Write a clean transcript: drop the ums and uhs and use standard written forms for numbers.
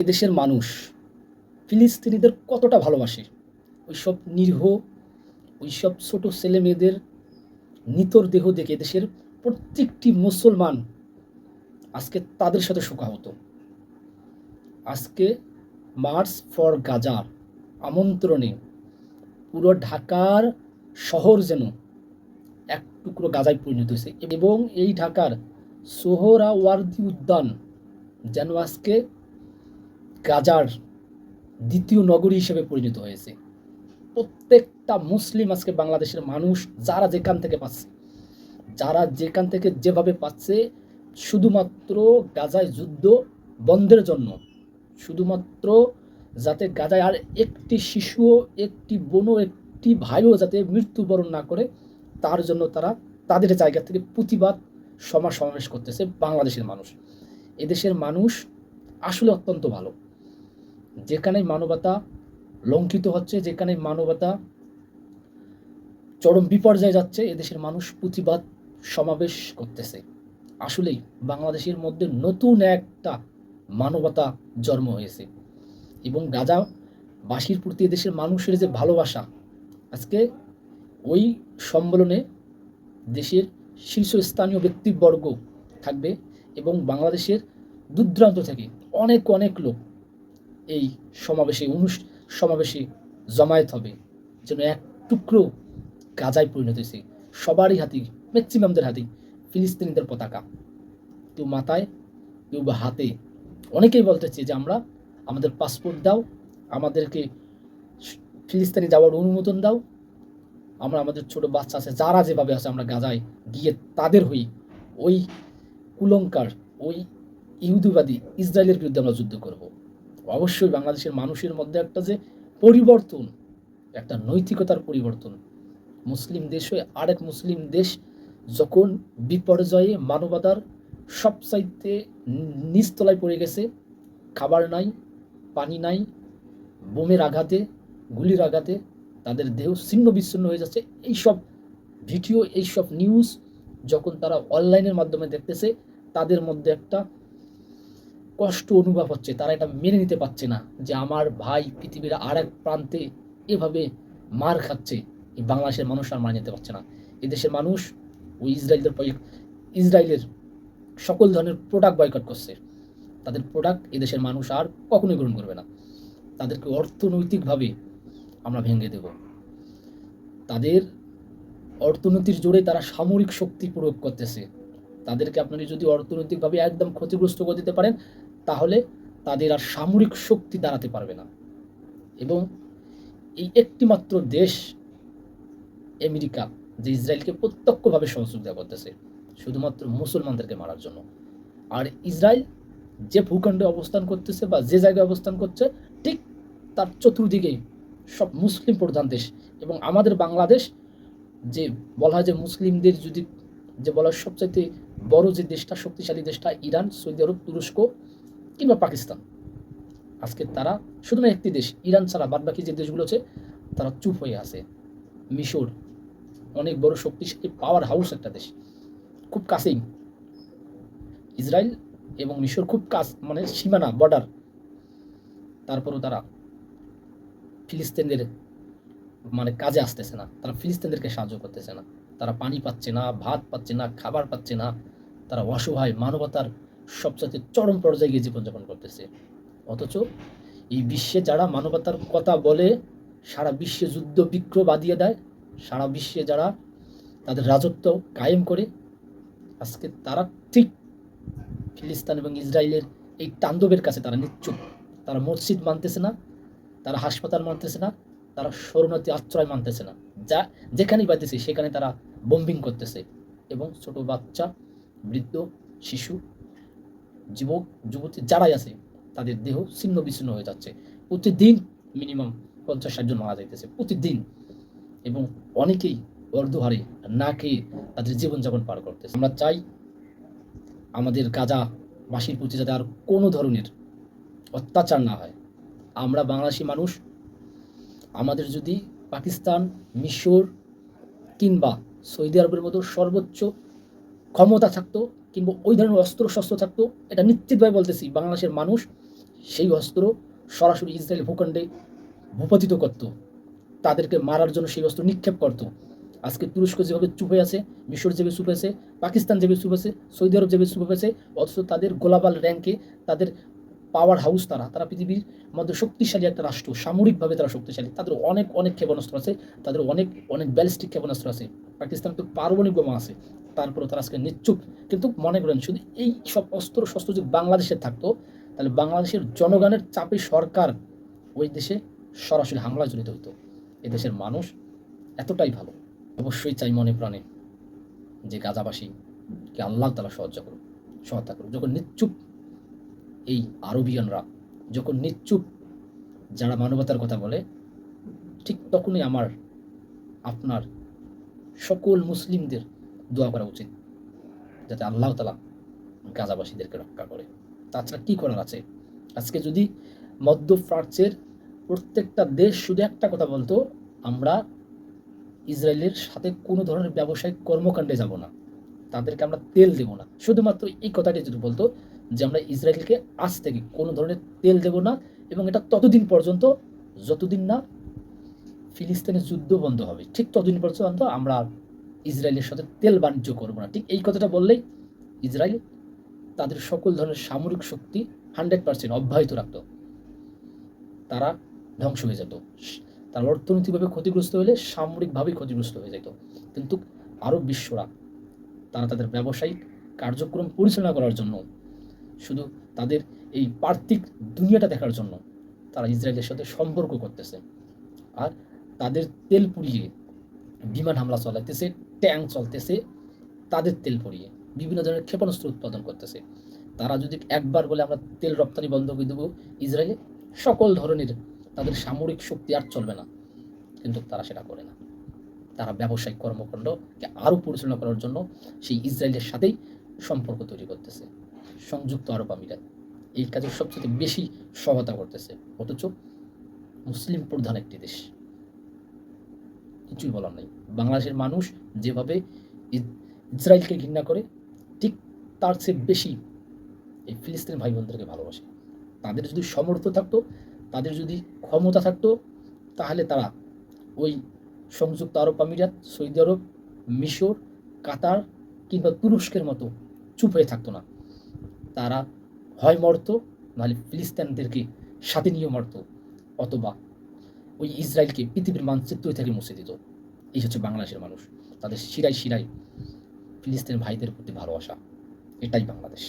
এদেশের মানুষ ফিলিস্তিনিদের কতটা ভালোবাসে, ওইসব নিরীহ, ওইসব ছোট ছেলে মেয়েদের নিতর দেহ দেখে এদেশের প্রত্যেকটি মুসলমান আজকে তাদের সাথে শোকাহত। আজকে মার্চ ফর গাজা আমন্ত্রণে পুরো ঢাকার শহর যেন এক টুকরো গাজায় পরিণত হয়েছে এবং এই ঢাকার সোহরাওয়ার্দী উদ্যান যেন আজকে গাজার দ্বিতীয় নগরী হিসেবে পরিণত হয়েছে। প্রত্যেকটা মুসলিম আজকে বাংলাদেশের মানুষ যারা যেখান থেকে পাচ্ছে, যারা যেখান থেকে যেভাবে পাচ্ছে, শুধুমাত্র গাজায় যুদ্ধ বন্ধের জন্য, শুধুমাত্র যাতে গাজায় আর একটি শিশুও, একটি বোনও, একটি ভাইও যাতে মৃত্যুবরণ না করে, তার জন্য তারা তাদের জায়গা থেকে প্রতিবাদ সমাবেশ করতেছে বাংলাদেশের মানুষ। এদেশের মানুষ আসলে অত্যন্ত ভালো। যেখানে মানবতা লঙ্ঘিত হচ্ছে, যেখানে মানবতা চরম বিপর্যয়ে যাচ্ছে, এদেশের মানুষ প্রতিবাদ সমাবেশ করতেছে। আসলেই বাংলাদেশের মধ্যে নতুন একটা মানবতা জন্ম হয়েছে এবং গাজাবাসীর প্রতি এদেশের মানুষের যে ভালোবাসা, আজকে ওই সম্মেলনে দেশের শীর্ষস্থানীয় ব্যক্তিবর্গ থাকবে এবং বাংলাদেশের দূরদূরান্ত থেকে অনেক অনেক লোক এই সমাবেশে জমায়েত হবে, যেন এক টুকরো গাজায় পরিণত হয়েছে। সবারই হাতে, ম্যাক্সিমামদের হাতে ফিলিস্তিনিদের পতাকা, কেউ মাথায়, কেউ বা হাতে। অনেকেই বলতেছে যে আমরা, আমাদের পাসপোর্ট দাও, আমাদেরকে ফিলিস্তিনে যাওয়ার অনুমোদন দাও, আমরা আমাদের ছোট বাচ্চা আছে যারা যেভাবে আছে আমরা গাজায় গিয়ে তাদের হই, ওই কুলঙ্কার, ওই ইহুদিবাদী ইসরায়েলের বিরুদ্ধে আমরা যুদ্ধ করব। অবশ্যই বাংলাদেশের মানুষের মধ্যে একটা যে পরিবর্তন, একটা নৈতিকতার পরিবর্তন, মুসলিম দেশ হয়ে আরেক মুসলিম দেশ যখন বিপর্যয়ে মানবতার সবচাইতে নিচতলায় পড়ে গেছে, খাবার নাই, পানি নাই, বোমের আঘাতে, গুলির আঘাতে তাদের দেহ ছিন্ন বিচ্ছিন্ন হয়ে যাচ্ছে, এইসব ভিডিও, এইসব নিউজ যখন তারা অনলাইনের মাধ্যমে দেখতেছে, তাদের মধ্যে একটা কষ্ট অনুভব হচ্ছে। তারা এটা মেনে নিতে পারছে না যে আমার ভাই পৃথিবীর আর এক প্রান্তে এভাবে মার খাচ্ছে। এই বাংলাদেশের মানুষ আর মানিয়ে নিতে পারছে না। এদেশের মানুষ ওই ইসরায়েলের সকল ধরনের প্রোডাক্ট বয়কট করছে। তাদের প্রোডাক্ট এদেশের মানুষ আর কখনোই গ্রহণ করবে না। তাদেরকে অর্থনৈতিকভাবে আমরা ভেঙে দেব। তাদের অর্থনীতির জোরে তারা সামরিক শক্তি প্রয়োগ করতেছে। তাদেরকে আপনারা যদি অর্থনৈতিকভাবে একদম ক্ষতিগ্রস্ত করে দিতে পারেন, তাহলে তাদের আর সামরিক শক্তি দাঁড়াতে পারবে না। এবং এই একটিমাত্র দেশ আমেরিকা, যে ইসরায়েলকে প্রত্যক্ষভাবে সহযোগিতা করতেছে শুধুমাত্র মুসলমানদেরকে মারার জন্য। আর ইসরায়েল যে ভূখণ্ডে অবস্থান করতেছে বা যে জায়গায় অবস্থান করছে, ঠিক তার চতুর্দিকে সব মুসলিম প্রধান দেশ। এবং আমাদের বাংলাদেশ, যে বলা হয় যে মুসলিমদের যদি যে বলা হয় সবচাইতে বড় যে দেশটা, শক্তিশালী দেশটা ইরান, সৌদি আরব, তুরস্ক কিংবা পাকিস্তান, আজকে তারা শুধুমাত্র একটি দেশ ইরান ছাড়া বাদবাকি যে দেশগুলো আছে তারা চুপ হয়ে আছে। মিশর অনেক বড় শক্তিশালী পাওয়ার হাউস একটা দেশ, খুব কাছেই ইসরায়েল এবং মিশর, খুব কাছ, মানে সীমানা, বর্ডার। তারপরও তারা ফিলিস্তিনদের মানে কাজে আসতেছে না, তারা ফিলিস্তিনদেরকে সাহায্য করতেছে না। তারা পানি পাচ্ছে না, ভাত পাচ্ছে না, খাবার পাচ্ছে না। তারা অসহায়, মানবতার সবচেয়ে চরম পর্যায়ে গিয়ে জীবনযাপন করতেছে। অথচ এই বিশ্বে যারা মানবতার কথা বলে, সারা বিশ্বে যুদ্ধ বিক্ষোভ বাদিয়ে দেয়, সারা বিশ্বে যারা তাদের রাজত্ব কায়েম করে, আজকে তারা ঠিক ফিলিস্তিন এবং ইসরায়েলের এই তাণ্ডবের কাছে তারা নিশ্চুপ। তারা মসজিদ মানতেছে না, তারা হাসপাতাল মানতেছে না, তারা শরণার্থী আশ্রয় মানতেছে না। যা যেখানেই পাইতেছে সেখানে তারা বোম্বিং করতেছে এবং ছোট বাচ্চা, বৃদ্ধ, শিশু, যুবক, যুবতী যারাই আছে তাদের দেহ ছিন্ন বিচ্ছিন্ন হয়ে যাচ্ছে। প্রতিদিন মিনিমাম 50-60 জন মারা যাইতেছে প্রতিদিন, এবং অনেকেই অর্ধহারে না খেয়ে তাদের জীবনযাপন পার করতেছে। আমরা চাই আমাদের গাজাবাসীর প্রতি যাতে আর কোনো ধরনের অত্যাচার না হয়। আমরা বাংলাদেশি মানুষ, আমাদের যদি পাকিস্তান, মিশর কিংবা সৌদি আরবের মতো সর্বোচ্চ ক্ষমতা থাকতো কিংবা ওই ধরনের অস্ত্র শস্ত্র থাকতো, এটা নিশ্চিতভাবে বলতেছি বাংলাদেশের মানুষ সেই অস্ত্র সরাসরি ইসরায়েল ভূখণ্ডে ভূপাতিত করত, তাদেরকে মারার জন্য সেই অস্ত্র নিক্ষেপ করত। আজকে তুরস্ক যেভাবে চুপ হয়ে আছে, মিশর যেভাবে চুপ আছে, পাকিস্তান যেভাবে চুপ আছে, সৌদি আরব যেভাবে চুপ আছে, অথচ তাদের গ্লোবাল র্যাঙ্কে তাদের পাওয়ার হাউস, তারা পৃথিবীর মধ্যে শক্তিশালী একটা রাষ্ট্র, সামরিকভাবে তারা শক্তিশালী, তাদের অনেক অনেক ক্ষেপণাস্ত্র আছে, তাদের অনেক অনেক ব্যালিস্টিক ক্ষেপণাস্ত্র আছে, পাকিস্তান তো পারমাণবিক বোমা আছে, তারপরে তারা আজকে নিশ্চুপ। কিন্তু মনে করেন যদি এই সব অস্ত্র শস্ত্র যদি বাংলাদেশে থাকতো, তাহলে বাংলাদেশের জনগণের চাপে সরকার ওই দেশে সরাসরি হামলায় জড়িত হতো। এদেশের মানুষ এতটাই ভালো। অবশ্যই চাই মনে প্রাণে যে গাজাবাসীকে আল্লাহ তাআলা সহায়তা করুক। যখন নিশ্চুপ এই আরবিয়ানরা, যখন নিশ্চুপ যারা মানবতার কথা বলে, ঠিক তখনই আমার আপনার সকল মুসলিমদের দোয়া করা উচিত যাতে আল্লাহ তাআলা গাজাবাসীদেরকে রক্ষা করে। তাছাড়া কি করার আছে? আজকে যদি মধ্যপ্রাচ্যের প্রত্যেকটা দেশ শুধু একটা কথা বলতো, আমরা ইসরায়েলের সাথে কোনো ধরনের ব্যবসায়িক কর্মকাণ্ডে যাব না, তাদেরকে আমরা তেল দেব না, শুধুমাত্র এই কথাটি যদি বলতো যে আমরা ইসরায়েলকে আজ থেকে কোনো ধরনের তেল দেব না, এবং এটা ততদিন পর্যন্ত যতদিন না ফিলিস্তিনের যুদ্ধ বন্ধ হবে, ঠিক ততদিন পর্যন্ত আমরা ইসরায়েলের সাথে তেল বাণিজ্য করবো না। ঠিক এই কথাটা বললেই ইসরায়েল তাদের সকল ধরনের সামরিক শক্তি 100% অব্যাহত রাখত, তারা ধ্বংস হয়ে যেত। তারা অর্থনৈতিকভাবে ক্ষতিগ্রস্ত হলে সামরিকভাবেই ক্ষতিগ্রস্ত হয়ে যেত। কিন্তু আরব বিশ্বরা তারা তাদের ব্যবসায়িক কার্যক্রম পরিচালনা করার জন্য, শুধু তাদের এই পার্থিব দুনিয়াটা দেখার জন্য তারা ইসরায়েলের সাথে সম্পর্ক করতেছে, আর তাদের তেল পুড়িয়ে বিমান হামলা চালাইতেছে, ট্যাঙ্ক চলতেছে, তাদের তেল পুড়িয়ে বিভিন্ন ধরনের ক্ষেপণাস্ত্র উৎপাদন করতেছে। তারা যদি একবার বলে আমরা তেল রপ্তানি বন্ধ করে দেবো ইসরায়েলে, সকল ধরনের তাদের সামরিক শক্তি আর চলবে না, কিন্তু তারা সেটা করে না। তারা ব্যবসায়িক কর্মকাণ্ডকে আরও পরিচালনা করার জন্য সেই ইসরায়েলের সাথেই সম্পর্ক তৈরি করতেছে। সংযুক্ত আরব আমিরাত এই কাজে সবচেয়ে বেশি সহায়তা করতেছে, অথচ মুসলিম প্রধান একটি দেশ, কিছুই বলার নেই। বাংলাদেশের মানুষ যেভাবে ইসরায়েলকে ঘৃণা করে, ঠিক তার চেয়ে বেশি এই ফিলিস্তিনি ভাই বোনদেরকে ভালোবাসে। তাদের যদি সমর্থ থাকতো, তাদের যদি ক্ষমতা থাকতো, তাহলে তারা ওই সংযুক্ত আরব আমিরাত, সৌদি আরব, মিশর, কাতার কিংবা তুরস্কের মতো চুপ হয়ে থাকতো না। তারা হয় মরত, নাহলে ফিলিস্তিনদেরকে সাথে নিয়ে মরত, অথবা ওই ইসরায়েলকে পৃথিবীর মানচিত্র থেকে মুছে দিত। এই হচ্ছে বাংলাদেশের মানুষ, তাদের শিরায় শিরায় ফিলিস্তিন ভাইদের প্রতি ভালোবাসা। এটাই বাংলাদেশ।